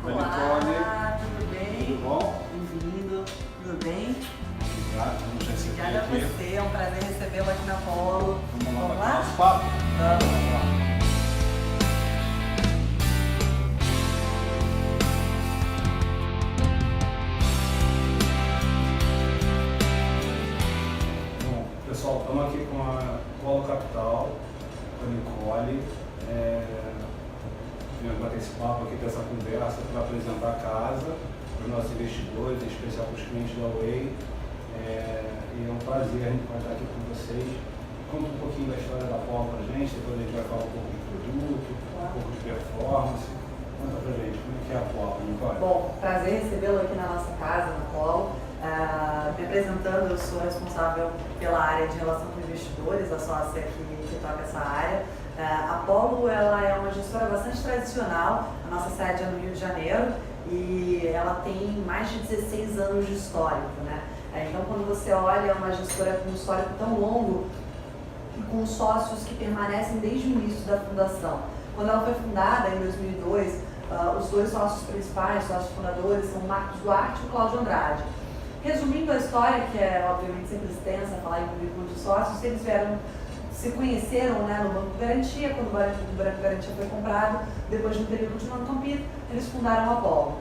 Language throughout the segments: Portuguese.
Olá, tudo bem? Tudo bom? Bem-vindo, tudo bem? Obrigado, vamos receber Obrigada a aqui. você, é um prazer recebê-lo aqui na Polo. Vamos lá, nosso papo? Vamos lá. Bom, pessoal, estamos aqui com a Polo Capital, com a Nicole. Vamos bater esse papo aqui, ter essa conversa para apresentar a casa para os nossos investidores, em especial para os clientes da Way. E é um prazer a gente estar aqui com vocês. Conta um pouquinho da história da Polo para a gente, depois a gente vai falar um pouco de produto, um pouco de performance. Conta para a gente, como é que é a Polo, Nicole? Bom, prazer recebê-lo aqui na nossa casa, na Polo. Me apresentando, eu sou responsável pela área de relação com investidores, a sócia que toca essa área. A Polo ela é uma gestora bastante tradicional, a nossa sede é no Rio de Janeiro e ela tem mais de 16 anos de histórico, né? Então, quando você olha é uma gestora com um histórico tão longo e com sócios que permanecem desde o início da fundação. Quando ela foi fundada, em 2002, os dois sócios principais, sócios fundadores, são o Marcos Duarte e o Cláudio Andrade. Resumindo a história, que é obviamente sempre extensa, falar em currículo de sócios, eles se conheceram, né, no Banco Garantia, quando o Banco Garantia foi comprado, depois de um período de non-compete, eles fundaram a Polo.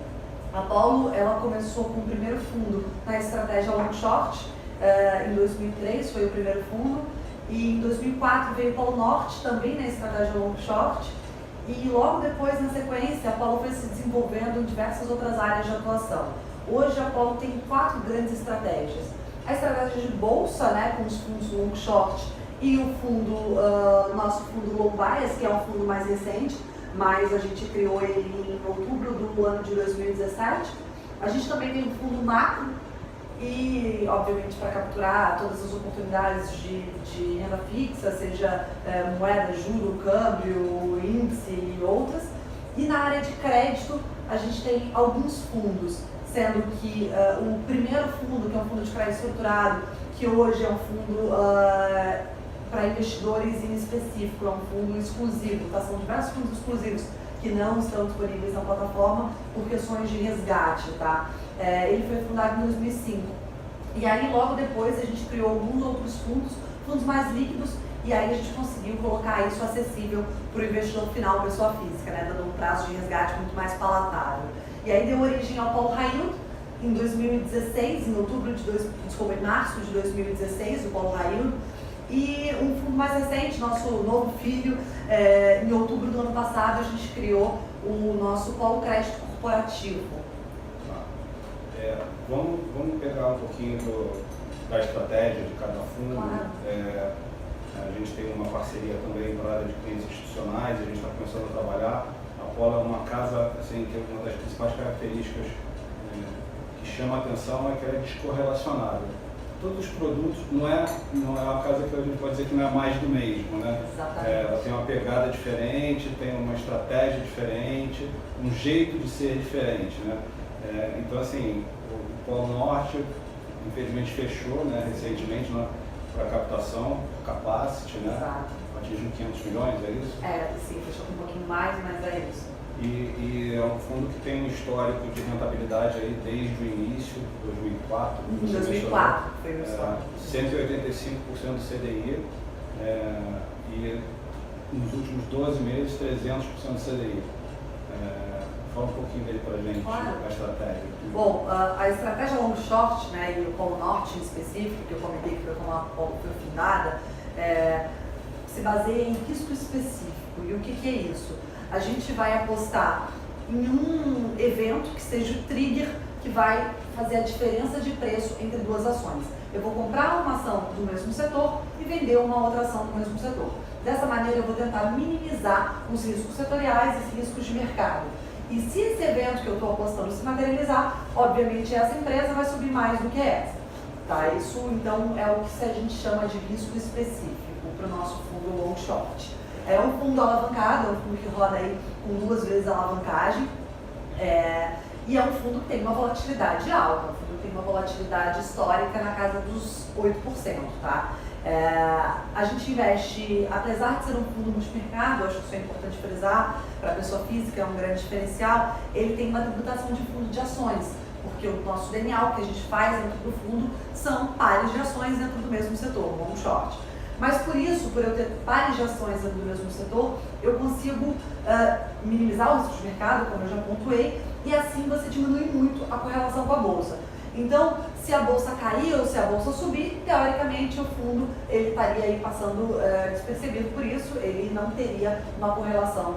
A Polo, ela começou com o primeiro fundo na estratégia long short, em 2003 foi o primeiro fundo, e em 2004 veio o Polo Norte, também na estratégia long short, e logo depois, na sequência, a Polo foi se desenvolvendo em diversas outras áreas de atuação. Hoje a Polo tem 4 grandes estratégias. A estratégia de bolsa, né, com os fundos long short, e o fundo, nosso fundo Low Bias, que é um fundo mais recente, mas a gente criou ele em outubro do ano de 2017. A gente também tem um fundo macro e, obviamente, para capturar todas as oportunidades de renda fixa, seja moeda, juro, câmbio, índice e outras. E na área de crédito, a gente tem alguns fundos, sendo que o primeiro fundo, que é um fundo de crédito estruturado, que hoje é um fundo para investidores em específico, é um fundo exclusivo, tá? São diversos fundos exclusivos que não estão disponíveis na plataforma por questões de resgate, tá? Ele foi fundado em 2005 e aí logo depois a gente criou alguns outros fundos mais líquidos, e aí a gente conseguiu colocar isso acessível para o investidor final, pessoa física, né? Dando um prazo de resgate muito mais palatável. E aí deu origem ao Polo High Yield em 2016, em março de 2016, o Polo High Yield. E um fundo mais recente, nosso novo filho, em outubro do ano passado, a gente criou o nosso Polo Crédito Corporativo. Vamos pegar um pouquinho da estratégia de cada fundo. Claro. A gente tem uma parceria também para a área de clientes institucionais, a gente está começando a trabalhar. A Polo é uma casa, assim, que uma das principais características que chama a atenção é que ela é descorrelacionada. Todos os produtos, não é uma casa que a gente pode dizer que não é mais do mesmo, né? Exatamente. Ela tem uma pegada diferente, tem uma estratégia diferente, um jeito de ser diferente, né? Então, assim, o Polo Norte, infelizmente, fechou, né, recentemente, né, para captação, capacity, né? Exato. Atingiu 500 milhões, é isso? Sim, fechou com um pouquinho mais, mas é isso. E é um fundo que tem um histórico de rentabilidade aí desde o início, 2004. Em 2004 foi o histórico. 185% do CDI e nos últimos 12 meses 300% do CDI. Fala um pouquinho dele para a gente, Claro. a estratégia. Bom, a estratégia long short, né, e o Polo Norte em específico, que eu comentei que foi como a Polo foi fundada, se baseia em risco específico. E o que é isso? A gente vai apostar em um evento que seja o trigger que vai fazer a diferença de preço entre duas ações. Eu vou comprar uma ação do mesmo setor e vender uma outra ação do mesmo setor. Dessa maneira eu vou tentar minimizar os riscos setoriais e os riscos de mercado. E se esse evento que eu estou apostando se materializar, obviamente essa empresa vai subir mais do que essa. Tá? Isso então é o que a gente chama de risco específico para o nosso fundo long short. É um fundo alavancado, é um fundo que roda aí com 2 vezes a alavancagem, e é um fundo que tem uma volatilidade alta, um fundo que tem uma volatilidade histórica na casa dos 8%, tá? A gente investe, apesar de ser um fundo multimercado, acho que isso é importante frisar, para a pessoa física é um grande diferencial, ele tem uma tributação de fundo de ações, porque o nosso DNA, o que a gente faz dentro do fundo, são pares de ações dentro do mesmo setor, long short. Mas por isso, por eu ter pares de ações dentro do mesmo setor, eu consigo minimizar o risco de mercado, como eu já pontuei, e assim você diminui muito a correlação com a bolsa. Então, se a bolsa cair ou se a bolsa subir, teoricamente o fundo ele estaria aí passando despercebido por isso, ele não teria uma correlação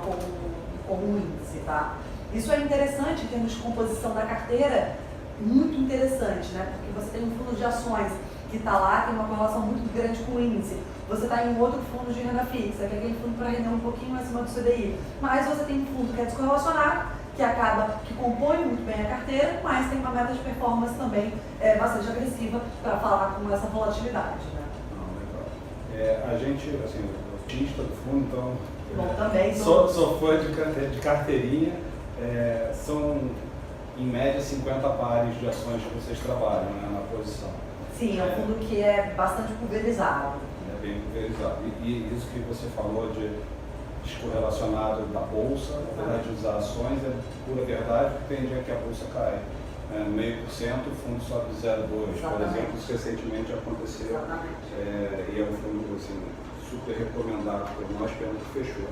com o índice, tá? Isso é interessante em termos de composição da carteira, muito interessante, né? Porque você tem um fundo de ações que está lá, tem uma correlação muito grande com o índice. Você está em um outro fundo de renda fixa, que é aquele fundo para render um pouquinho acima do CDI. Mas você tem um fundo que é descorrelacionado, que compõe muito bem a carteira, mas tem uma meta de performance também bastante agressiva para falar com essa volatilidade, né? Legal. A gente, assim, o artista do fundo, então... Bom, também sou fã de carteirinha. São, em média, 50 pares de ações que vocês trabalham, né, na posição. Sim, é um fundo que é bastante pulverizado. É bem pulverizado. E isso que você falou de descorrelacionado da bolsa, na verdade, usar ações é pura verdade, porque tem dia que a bolsa cai. No 0,5%, o fundo sobe 0,2%. Por exemplo, isso recentemente aconteceu. E é um fundo assim, super recomendado por nós, pelo que fechou.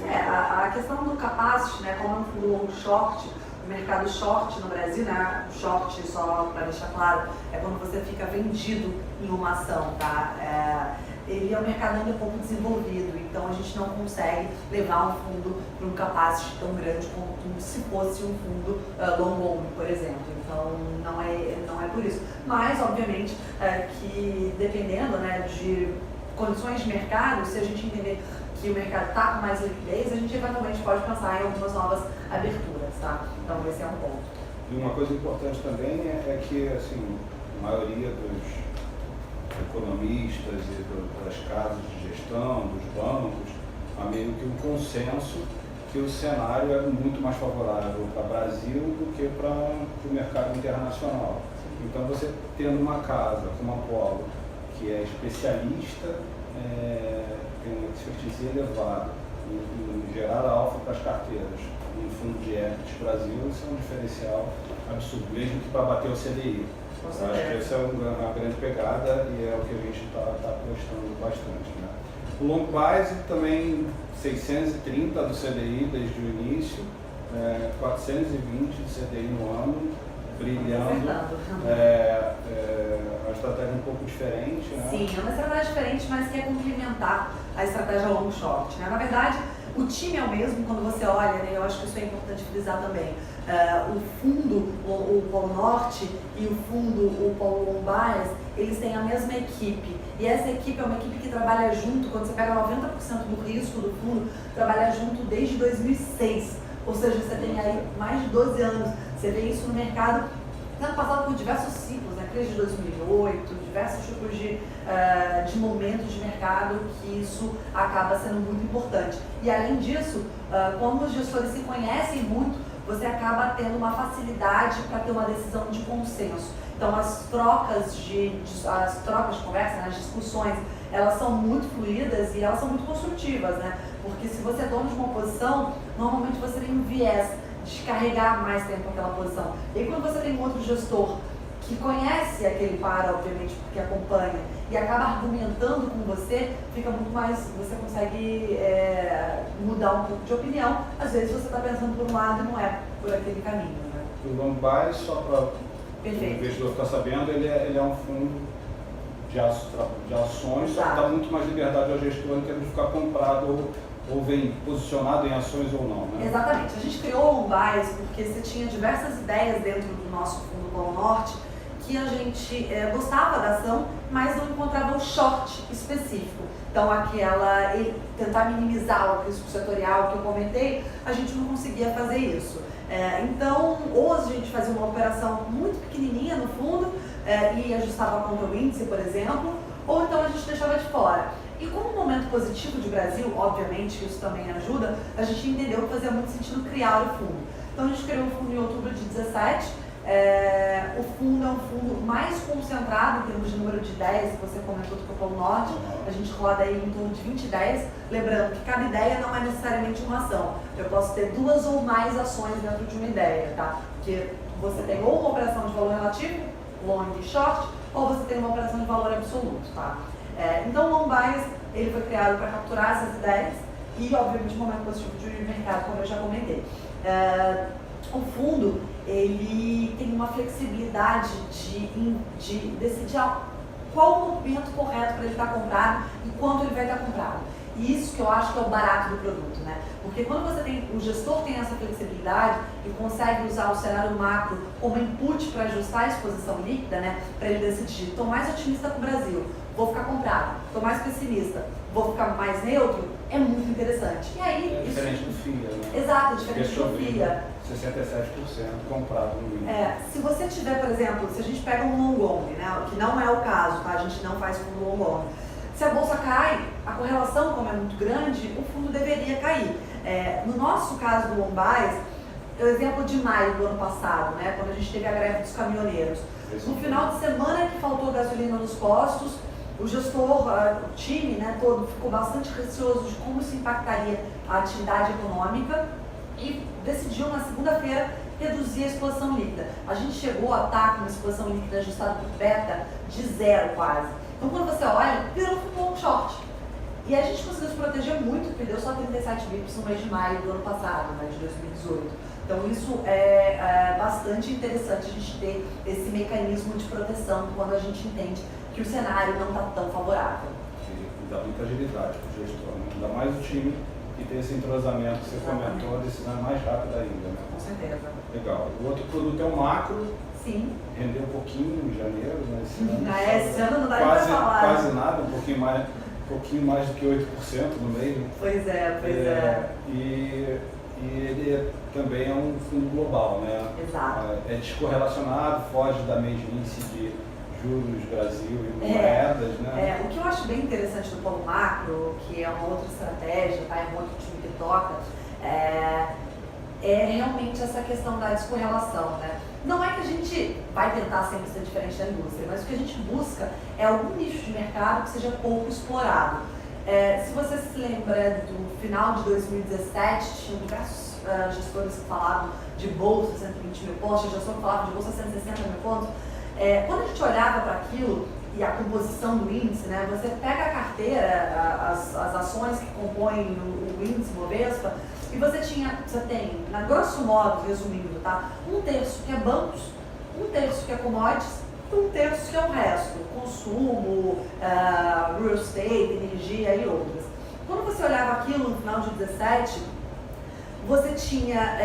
A questão do capacity, né, como é um fundo long short, o mercado short no Brasil, né, short, só para deixar claro, é quando você fica vendido em uma ação, tá? Ele é um mercado ainda pouco desenvolvido, então a gente não consegue levar um fundo para um capacity tão grande como se fosse um fundo long only, por exemplo. Então não é por isso. Mas, obviamente, que dependendo, né, de condições de mercado, se a gente entender que o mercado está com mais liquidez, a gente eventualmente pode pensar em algumas novas aberturas, tá? Então esse é um ponto. E uma coisa importante também é que, assim, a maioria dos economistas e das casas de gestão, dos bancos, há meio que um consenso que o cenário é muito mais favorável para o Brasil do que para o mercado internacional. Então você tendo uma casa como a Apollo, que é especialista, tem uma expertise elevada em gerar alfa para as carteiras, no fundo de equities Brasil, isso é um diferencial absurdo, mesmo que para bater o CDI. Acho que essa é uma grande pegada e é o que a gente está apostando bastante, né? O long base também 630 do CDI desde o início, 420 do CDI no ano, brilhando. Uma estratégia um pouco diferente, né? Sim, é uma estratégia diferente, mas que é complementar a estratégia long short, né? Na verdade, o time é o mesmo quando você olha, né? Eu acho que isso é importante frisar também. O fundo, o Polo Norte e o fundo, o Polo Long Bias, eles têm a mesma equipe. E essa equipe é uma equipe que trabalha junto, quando você pega 90% do risco do fundo, trabalha junto desde 2006. Ou seja, você tem aí mais de 12 anos. Você vê isso no mercado, tendo passado por diversos ciclos, né? Crise de 2008, diversos tipos de momentos de mercado que isso acaba sendo muito importante. E além disso, como os gestores se conhecem muito, você acaba tendo uma facilidade para ter uma decisão de consenso. Então as trocas de conversa, né, as discussões, elas são muito fluídas e elas são muito construtivas, né? Porque se você é dono de uma posição, normalmente você tem um viés de carregar mais tempo aquela posição. E aí, quando você tem um outro gestor que conhece aquele par, obviamente, porque acompanha, e acaba argumentando com você, fica muito mais, você consegue mudar um pouco de opinião. Às vezes você está pensando por um lado e não é por aquele caminho, né? O long bias, só para o investidor ficar sabendo, ele é um fundo de ações, só que dá muito mais liberdade ao gestor em termos de ficar comprado ou vem posicionado em ações ou não, né? Exatamente. A gente criou o long bias porque você tinha diversas ideias dentro do nosso fundo Polo Norte que a gente gostava da ação, mas não encontrava um short específico. Então, tentar minimizar o risco setorial que eu comentei, a gente não conseguia fazer isso. Então, ou a gente fazia uma operação muito pequenininha no fundo e ajustava contra o índice, por exemplo, ou então a gente deixava de fora. E como um momento positivo de Brasil, obviamente isso também ajuda, a gente entendeu que fazia muito sentido criar o fundo. Então a gente criou o fundo em outubro de 2017, O fundo é um fundo mais concentrado em termos de número de ideias, que você comentou do Polo Norte, a gente roda aí em torno de 20 ideias, lembrando que cada ideia não é necessariamente uma ação, eu posso ter 2 ou mais ações dentro de uma ideia, tá? Porque você tem ou uma operação de valor relativo, long e short, ou você tem uma operação de valor absoluto, tá? Então o long bias, ele foi criado para capturar essas ideias e, obviamente, um momento positivo de mercado, como eu já comentei. O fundo, ele tem uma flexibilidade de decidir qual o momento correto para ele estar comprado e quanto ele vai estar comprado. E isso que eu acho que é o barato do produto, né? Porque quando o gestor tem essa flexibilidade e consegue usar o cenário macro como input para ajustar a exposição líquida, né? Para ele decidir, estou mais otimista com o Brasil, vou ficar comprado, estou mais pessimista, vou ficar mais neutro, é muito interessante. E aí, é diferente do FIA, né? Exato, diferente do FIA. 67% comprado no mínimo. Se você tiver, por exemplo, se a gente pega um long only, né? Que não é o caso, tá? A gente não faz fundo long only. Se a bolsa cai, a correlação, como é muito grande, o fundo deveria cair. No nosso caso do long bias, o exemplo de maio do ano passado, né, quando a gente teve a greve dos caminhoneiros. No final de semana que faltou gasolina nos postos, o gestor, o time, né, todo ficou bastante receoso de como isso impactaria a atividade econômica e decidiu na segunda-feira reduzir a exposição líquida. A gente chegou a estar com uma exposição líquida ajustada por beta de 0 quase. Então quando você olha, virou um long short. E a gente conseguiu se proteger muito, perdeu só 37 bips no mês de maio do ano passado, né, de 2018. Então isso é bastante interessante a gente ter esse mecanismo de proteção quando a gente entende que o cenário não está tão favorável. E dá muita agilidade para o gestor, né? Ainda mais o time que tem esse entrosamento que você comentou, a decisão é mais rápida ainda, né? Com certeza. Legal. O outro produto é o macro. Sim. Rendeu um pouquinho em janeiro, né? Esse ano não dá nem para falar. Quase nada, um pouquinho mais do que 8% no meio. Pois é. E ele também é um fundo global, né? Exato. É descorrelacionado, foge da mesma índice de juros Brasil e moedas, né? O que eu acho bem interessante do Polo Macro, que é uma outra estratégia, tá? É um outro time que toca, é realmente essa questão da descorrelação, né? Não é que a gente vai tentar sempre ser diferente da indústria, mas o que a gente busca é algum nicho de mercado que seja pouco explorado. Se você se lembra do final de 2017, tinham diversos gestores que falavam de bolsa 120 mil pontos, tinha gestor que falava de bolsa 160 mil pontos. Quando a gente olhava para aquilo e a composição do índice, né, você pega a carteira, as ações que compõem o índice Bovespa, e você tem, na grosso modo, resumindo, tá, 1/3 que é bancos, 1/3 que é commodities, 1/3 que é o resto, consumo, real estate, energia e outras. Quando você olhava aquilo no final de 2017, você tinha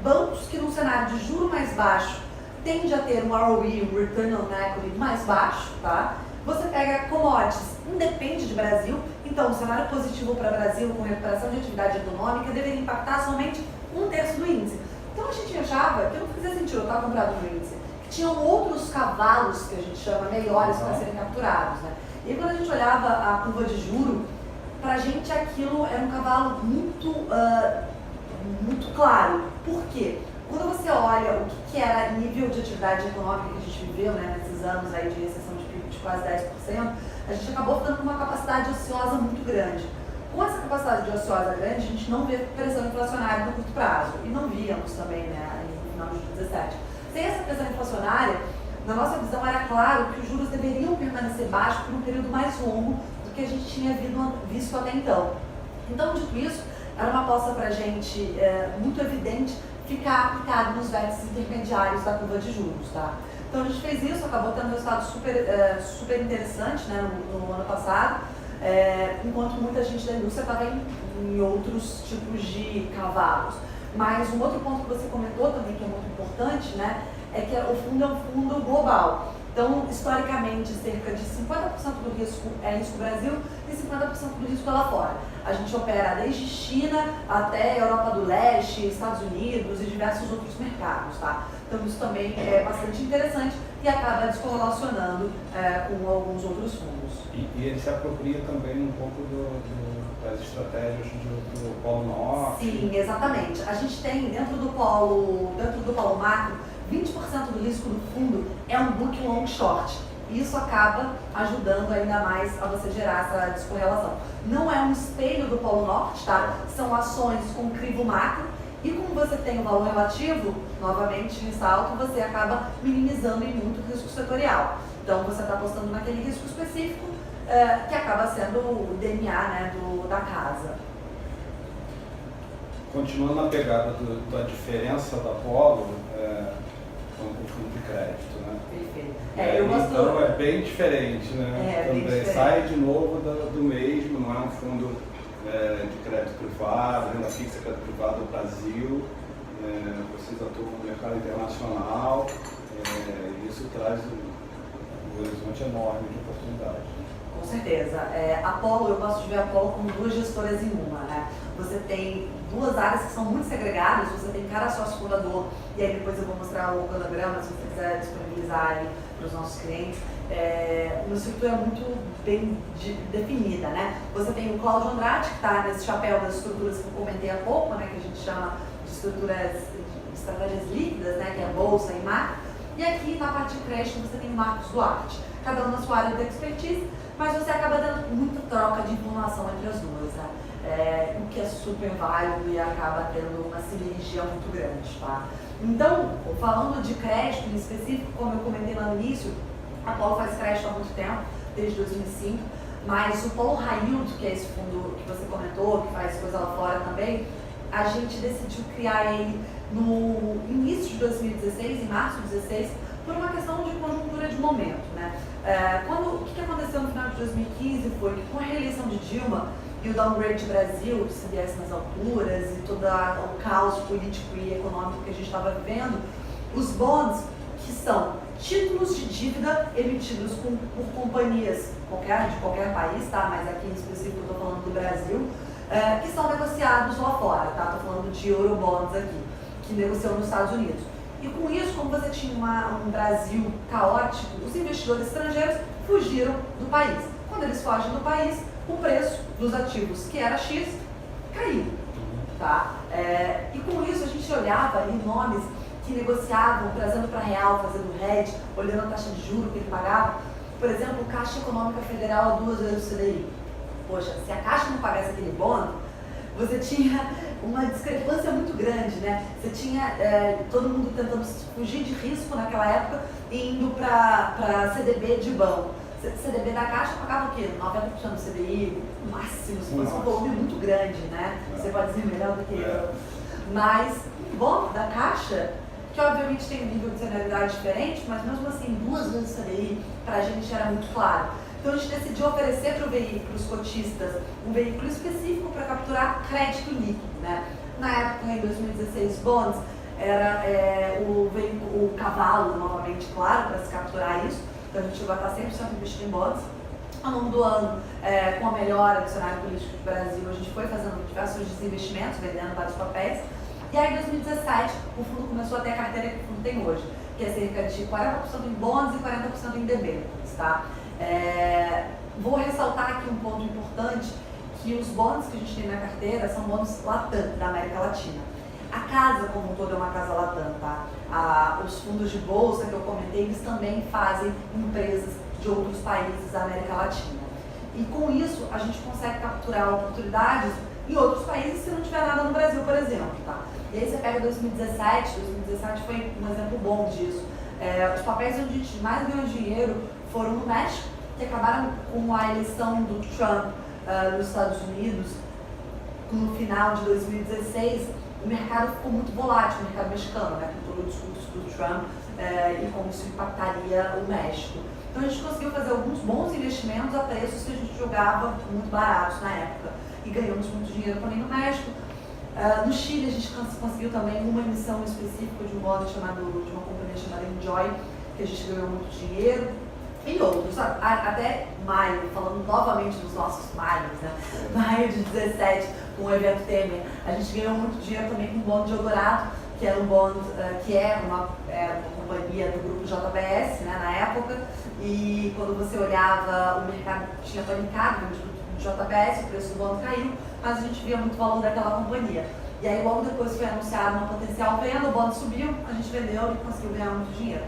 bancos que num cenário de juro mais baixo tende a ter um ROE, um Return on Equity mais baixo, tá? Você pega commodities, independe de Brasil, então o cenário positivo para o Brasil com recuperação de atividade econômica deveria impactar somente 1/3 do índice. Então a gente achava que não fazia sentido eu estar comprado no índice, que tinham outros cavalos, que a gente chama, melhores para serem capturados, né? E quando a gente olhava a curva de juro, para a gente aquilo era um cavalo muito claro. Por quê? Quando você olha o que era nível de atividade econômica que a gente viveu, né, nesses anos aí de recessão de PIB de quase 10%, a gente acabou ficando com uma capacidade ociosa muito grande. Com essa capacidade de ociosa grande, a gente não vê pressão inflacionária no curto prazo. E não víamos também, né, no final de 2017. Sem essa pressão inflacionária, na nossa visão era claro que os juros deveriam permanecer baixos por um período mais longo do que a gente tinha visto até então. Então, dito isso, era uma aposta para a gente muito evidente ficar aplicado nos vértices intermediários da curva de juros, tá? Então a gente fez isso, acabou tendo um resultado super interessante, né, no ano passado, enquanto muita gente da indústria estava em outros tipos de cavalos. Mas um outro ponto que você comentou também, que é muito importante, né, é que o fundo é um fundo global. Então, historicamente, cerca de 50% do risco é risco Brasil e 50% do risco é lá fora. A gente opera desde China até Europa do Leste, Estados Unidos e diversos outros mercados, tá? Então, isso também é bastante interessante e acaba descorrelacionando com alguns outros fundos. E ele se apropria também um pouco das estratégias do Polo Norte? Sim, exatamente. A gente tem dentro do Polo Macro 20% do risco do fundo é um book long short. Isso acaba ajudando ainda mais a você gerar essa descorrelação. Não é um espelho do Polo Norte, tá? São ações com crivo macro e como você tem o valor relativo, novamente ressalto, você acaba minimizando em muito o risco setorial. Então você está apostando naquele risco específico que acaba sendo o DNA, né, da casa. Continuando na pegada da diferença da Polo, com o fundo de crédito, né? Perfeito. Então é bem diferente, né? Também bem diferente. sai de novo do mesmo, não é um fundo de crédito privado, renda fixa, crédito privado do Brasil. Vocês atuam no mercado internacional e isso traz um horizonte enorme de oportunidades. Com certeza. A Polo, eu gosto de ver a Polo como duas gestoras em uma, né? Você tem duas áreas que são muito segregadas, você tem cada sócio fundador, e aí depois eu vou mostrar o cronograma, se você quiser disponibilizar aí para os nossos clientes. Uma estrutura muito bem definida, né? Você tem o Cláudio Andrade, que está nesse chapéu das estruturas que eu comentei há pouco, né? Que a gente chama de estratégias líquidas, né? Que é a Bolsa e Macro. E aqui na parte de crédito você tem o Marcos Duarte, cada um na sua área de expertise, mas você acaba dando muita troca de informação entre as duas, né? O que é super válido e acaba tendo uma sinergia muito grande, tá? Então, falando de crédito em específico, como eu comentei lá no início, a Polo faz crédito há muito tempo, desde 2005, mas o Polo High Yield, que é esse fundo que você comentou, que faz coisa lá fora também, a gente decidiu criar ele no início de 2016, em março de 2016, por uma questão de conjuntura de momento, né? O que aconteceu no final de 2015 foi que com a reeleição de Dilma e o downgrade do Brasil, o CDS nas alturas e todo o caos político e econômico que a gente estava vivendo, os bonds, que são títulos de dívida emitidos por companhias de qualquer país, tá? Mas aqui em específico eu estou falando do Brasil, que são negociados lá fora, tá? Estou falando de Eurobonds aqui, que negociam nos Estados Unidos. E com isso, como você tinha um Brasil caótico, os investidores estrangeiros fugiram do país. Quando eles fogem do país, o preço dos ativos, que era X, caiu. Tá? E com isso, a gente olhava ali nomes que negociavam, trazendo para real, fazendo hedge, olhando a taxa de juros que ele pagava. Por exemplo, Caixa Econômica Federal a 2 vezes o CDI. Poxa, se a Caixa não pagasse aquele bônus, você tinha uma discrepância muito grande, né? Você tinha todo mundo tentando fugir de risco naquela época e indo para CDB de banco. CDB da Caixa pagava o quê? 90% do CDI, no máximo, se fosse um volume muito grande, né? Você pode dizer melhor do que eu. Mas o bom da Caixa, que obviamente tem um nível de senioridade diferente, mas mesmo assim 2 vezes o CDI, pra gente era muito claro. Então a gente decidiu oferecer para os cotistas um veículo específico para capturar crédito líquido, né? Na época, em 2016, bonds era o cavalo, novamente, claro, para se capturar isso. Então a gente chegou a estar 100% investido em bonds. Ao longo do ano, com a melhora do cenário político do Brasil, a gente foi fazendo diversos desinvestimentos, vendendo vários papéis. E aí, em 2017, o fundo começou a ter a carteira que o fundo tem hoje, que é cerca de 40% em bonds e 40% em debêntures, tá? Vou ressaltar aqui um ponto importante, que os bonds que a gente tem na carteira são bonds Latam, da América Latina. A casa como um todo é uma casa Latam, tá? Os fundos de bolsa que eu comentei, eles também fazem empresas de outros países da América Latina. E com isso, a gente consegue capturar oportunidades em outros países se não tiver nada no Brasil, por exemplo, tá? E aí você pega 2017 foi um exemplo bom disso. Os papéis onde a gente mais ganhou dinheiro foram no México, que acabaram com a eleição do Trump nos Estados Unidos no final de 2016. O mercado ficou muito volátil, o mercado mexicano, né, com todo o discurso do Trump e como isso impactaria o México. Então a gente conseguiu fazer alguns bons investimentos a preços que a gente jogava muito baratos na época e ganhamos muito dinheiro também no México. No Chile a gente conseguiu também uma emissão específica de um bond de uma companhia chamada Enjoy, que a gente ganhou muito dinheiro. E outros, até maio, falando novamente dos nossos maios, né? Maio de 17, com o evento Temer, a gente ganhou muito dinheiro também com o bond de Eldorado, que era um bond, que é uma companhia do grupo JBS, né, na época, e quando você olhava, o mercado tinha panicado no JBS, o preço do bond caiu, mas a gente via muito valor daquela companhia. E aí logo depois foi anunciada uma potencial venda, o bond subiu, a gente vendeu e conseguiu ganhar muito dinheiro.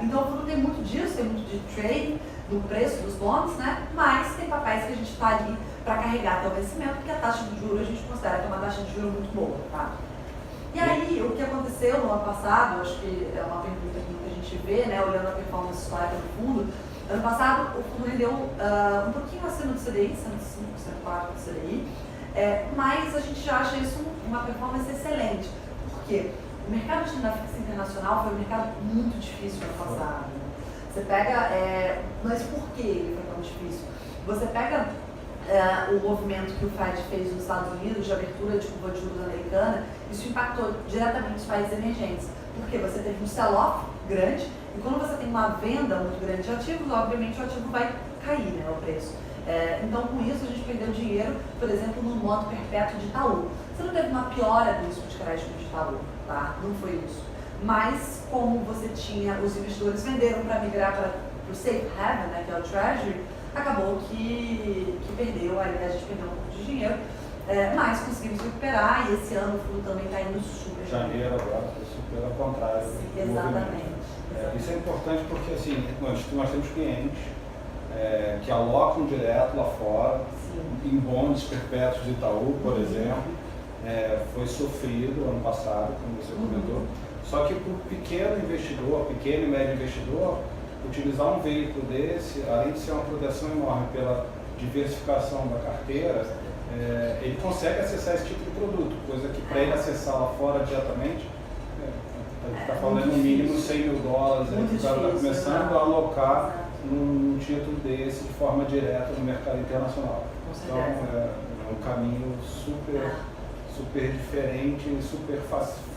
Então o fundo tem muito disso, tem muito de trading, do preço dos bonds, né? Mas tem papéis que a gente está ali para carregar até o vencimento, porque a taxa de juros a gente considera que é uma taxa de juros muito boa, tá? E aí, o que aconteceu no ano passado, acho que é uma pergunta que muita gente vê, né, olhando a performance histórica do fundo. Ano passado, o fundo rendeu um pouquinho acima do CDI, 105%, 104% do CDI, mas a gente acha isso uma performance excelente. Por quê? O mercado de renda fixa internacional foi um mercado muito difícil no ano passado. Você pega, mas por que ele foi tão difícil? Você pega o movimento que o Fed fez nos Estados Unidos de abertura de curva de juros americana, isso impactou diretamente os países emergentes, porque você teve um sell-off grande e quando você tem uma venda muito grande de ativos, obviamente o ativo vai cair, né, o preço. Então com isso a gente perdeu dinheiro, por exemplo, no modo perpétuo de Itaú. Você não teve uma piora do risco de crédito de Itaú, tá? Não foi isso. Mas como você tinha, os investidores venderam para migrar para o safe haven, né, que é o Treasury, acabou que perdeu, aí a gente perdeu um pouco de dinheiro, mas conseguimos recuperar e esse ano o fundo também está indo super. Janeiro agora foi super ao contrário. Sim, exatamente. Isso é importante porque assim, nós temos clientes que alocam direto lá fora, sim, em bonds perpétuos de Itaú, por exemplo, foi sofrido ano passado, como você comentou. Só que para o pequeno investidor, pequeno e médio investidor, utilizar um veículo desse, além de ser uma proteção enorme pela diversificação da carteira, ele consegue acessar esse tipo de produto, coisa que para ele acessar lá fora diretamente, a gente está falando no mínimo $100 mil, o cara está começando a alocar num título desse de forma direta no mercado internacional. Então é um caminho super diferente, super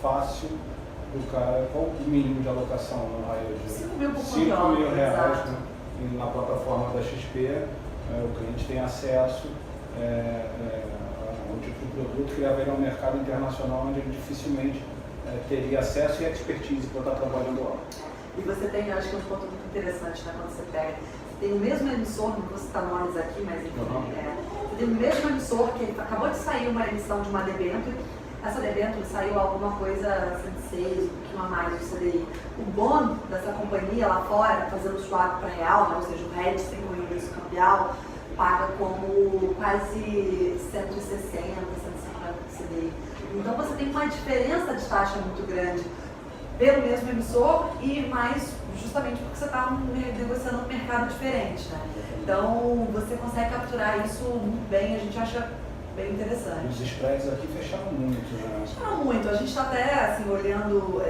fácil do cara. Qual o mínimo de alocação no raio de 5 mil por 5 mil reais, exato, né? E na plataforma da XP, o cliente tem acesso a um tipo de produto que levaria ao mercado internacional onde ele dificilmente teria acesso e expertise para estar trabalhando lá. E você tem, acho que é um ponto muito interessante, né, quando você pega, você tem o mesmo emissor, não vou citar nomes aqui, mas enfim, você tem o mesmo emissor que acabou de sair uma emissão de uma debênture. Essa debênture saiu alguma coisa 106, um pouquinho a mais do CDI. O bond dessa companhia lá fora, fazendo swap para real, né, ou seja, o hedge sem o risco cambial, paga como quase 160, 150 do CDI. Então você tem uma diferença de taxa muito grande pelo mesmo emissor e mais justamente porque você está negociando um mercado diferente, né? Então você consegue capturar isso muito bem, a gente acha bem interessante. Os spreads aqui fecharam muito, né? Fecharam muito, a gente está até assim, olhando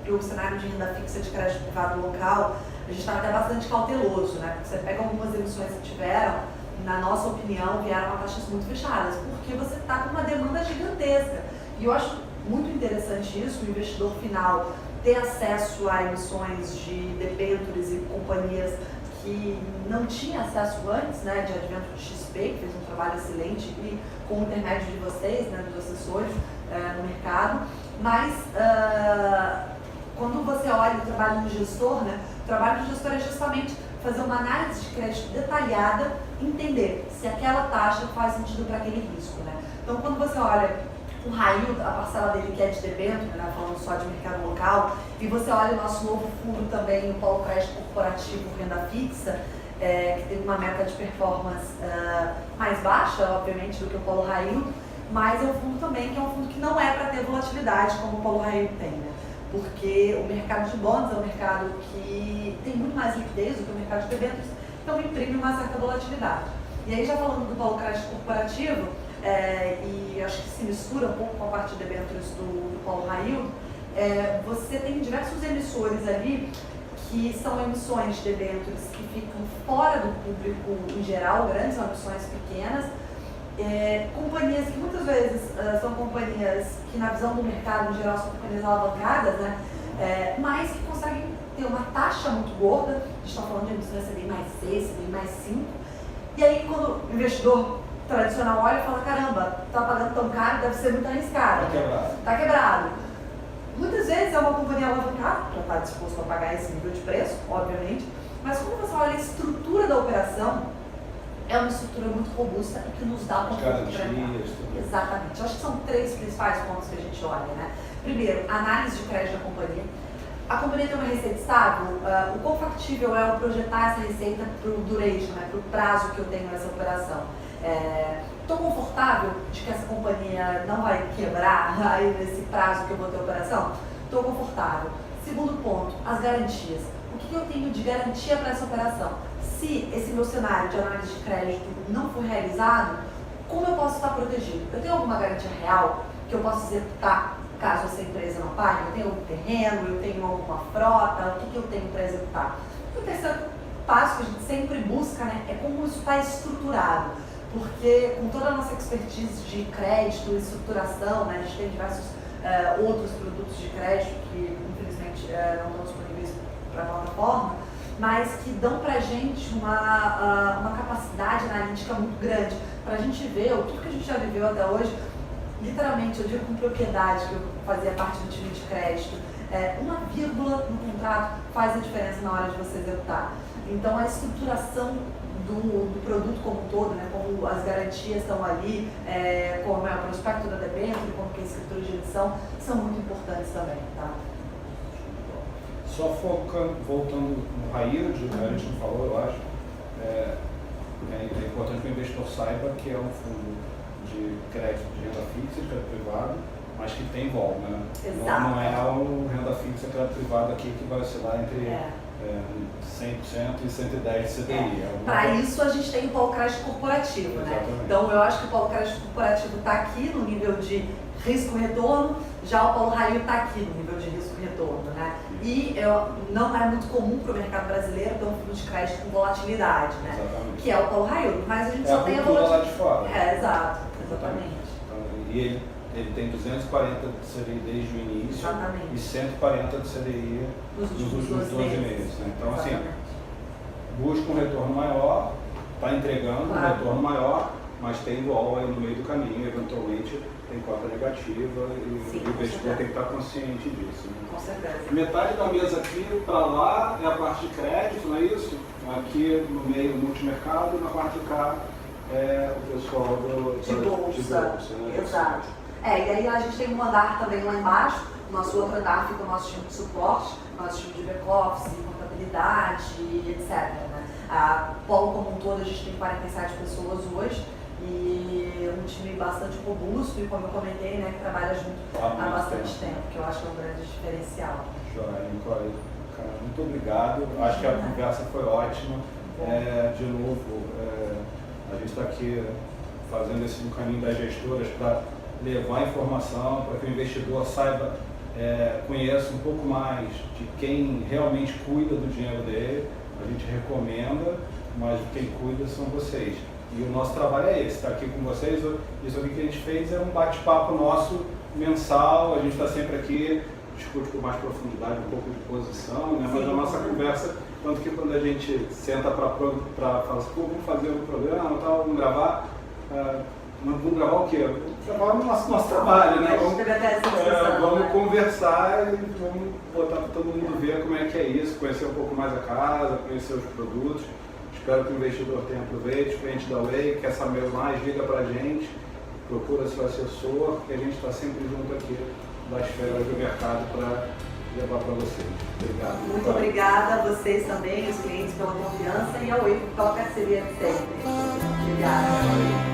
para o cenário de renda fixa de crédito privado local, a gente está até bastante cauteloso, né? Porque você pega algumas emissões que tiveram, na nossa opinião, vieram a taxas muito fechadas, porque você está com uma demanda gigantesca. E eu acho muito interessante isso, o investidor final ter acesso a emissões de debêntures e companhias que não tinha acesso antes, né, de advento de XP, que fez um trabalho excelente e com o intermédio de vocês, né, dos assessores no mercado, mas quando você olha o trabalho do gestor, né, o trabalho do gestor é justamente fazer uma análise de crédito detalhada, entender se aquela taxa faz sentido para aquele risco, né. Então quando você olha o raio, a parcela dele que é de debênture, né, falando só de mercado local, e você olha o nosso novo fundo também, o Polo Crédito Corporativo Renda Fixa, que tem uma meta de performance mais baixa, obviamente, do que o Polo Raio, mas é um fundo também que é um fundo que não é para ter volatilidade como o Polo Raio tem, né? Porque o mercado de bonds é um mercado que tem muito mais liquidez do que o mercado de debêntures, então imprime uma certa volatilidade. E aí já falando do Polo Crédito Corporativo, e acho que se mistura um pouco com a parte de debêntures do Polo Raio, você tem diversos emissores ali que são emissões de debêntures que ficam fora do público em geral, grandes emissões pequenas, companhias que muitas vezes são companhias que na visão do mercado em geral são companhias alavancadas, né, mas que conseguem ter uma taxa muito gorda, a gente está falando de emissões CDI mais 6, CDI mais 5, e aí quando o investidor tradicional olha e fala, caramba, tá pagando tão caro, deve ser muito arriscado. Tá quebrado. Muitas vezes é uma companhia alavancada, já está disposto a pagar esse nível de preço, obviamente, mas quando você olha a estrutura da operação, é uma estrutura muito robusta e que nos dá conforto para Exatamente. Eu acho que são 3 principais pontos que a gente olha, né? Primeiro, análise de crédito da companhia. A companhia tem uma receita estável, o quão factível é eu projetar essa receita para o duration, né, para o prazo que eu tenho nessa operação. Estou confortável de que essa companhia não vai quebrar aí nesse prazo que eu vou ter a operação? Estou confortável. Segundo ponto, as garantias. O que eu tenho de garantia para essa operação? Se esse meu cenário de análise de crédito não for realizado, como eu posso estar protegido? Eu tenho alguma garantia real que eu possa executar caso essa empresa não pague? Eu tenho algum terreno, eu tenho alguma frota, o que eu tenho para executar? E o terceiro passo que a gente sempre busca, né, é como isso está estruturado. Porque com toda a nossa expertise de crédito e estruturação, né, a gente tem diversos outros produtos de crédito que infelizmente não estão disponíveis para a plataforma, mas que dão para a gente uma capacidade analítica muito grande, para a gente ver o que a gente já viveu até hoje. Literalmente, eu digo com propriedade, que eu fazia parte do time de crédito, uma vírgula no contrato faz a diferença na hora de você executar. Então, a estruturação do produto como um todo, né, como as garantias estão ali, como é o prospecto da debênture, como que é a escritura de edição, são muito importantes também, tá? Só voltando no high yield, a gente não falou, eu acho, é importante que o investidor saiba que é um fundo de crédito de renda fixa, de crédito privado, mas que tem vol, né? Exato. Não é o renda fixa, crédito privado aqui que vai oscilar entre 100% e 110% de CDI. Para isso a gente tem o polo crédito corporativo, né? Então eu acho que o polo crédito corporativo está aqui no nível de risco-retorno, já o polo high yield está aqui no nível de risco-retorno, né? E não é muito comum para o mercado brasileiro ter um fundo de crédito com volatilidade, né? Exatamente. Que é o polo high yield, mas a gente só tem a volatilidade lá de fora. Exato, exatamente. E ele tem 240 de CDI desde o início. Exatamente. E 140 de CDI nos últimos 12 meses. Né? Então, exatamente. Assim, busca um retorno maior, está entregando um retorno maior, mas tem vol aí no meio do caminho, eventualmente tem cota negativa e o investidor tem que estar consciente disso. Né? Com certeza. Metade da mesa aqui para lá é a parte de crédito, não é isso? Aqui no meio multimercado, na parte de cá é o pessoal de bolsa, né? Exato. E aí a gente tem um andar também lá embaixo, nosso outro andar fica o nosso time de suporte, nosso time de back-office, contabilidade, etc. Né? A Polo como um todo, a gente tem 47 pessoas hoje e um time bastante robusto e, como eu comentei, né, que trabalha junto há bastante tempo, que eu acho que é um grande diferencial. Joia, Nicole, cara, muito obrigado. Acho que a conversa foi ótima. De novo, a gente está aqui fazendo esse caminho das gestoras para levar informação, para que o investidor saiba, conheça um pouco mais de quem realmente cuida do dinheiro dele. A gente recomenda, mas quem cuida são vocês. E o nosso trabalho é esse, estar aqui com vocês. Isso aqui que a gente fez é um bate-papo nosso mensal, a gente está sempre aqui, discute com mais profundidade um pouco de posição, né? Mas a nossa conversa, tanto que quando a gente senta para falar assim, vamos fazer um programa, tal, vamos gravar o quê? Vamos gravar o nosso trabalho, né? Vamos conversar e vamos botar para todo mundo ver como é que é isso, conhecer um pouco mais a casa, conhecer os produtos. Espero que o investidor tenha aproveito, cliente da Way, quer saber mais, liga para a gente, procura seu assessor, porque a gente está sempre junto aqui das férias do mercado para levar para vocês. Obrigado. Muito obrigada a vocês também, os clientes, pela confiança e ao Way pela parceria de sempre. Obrigada.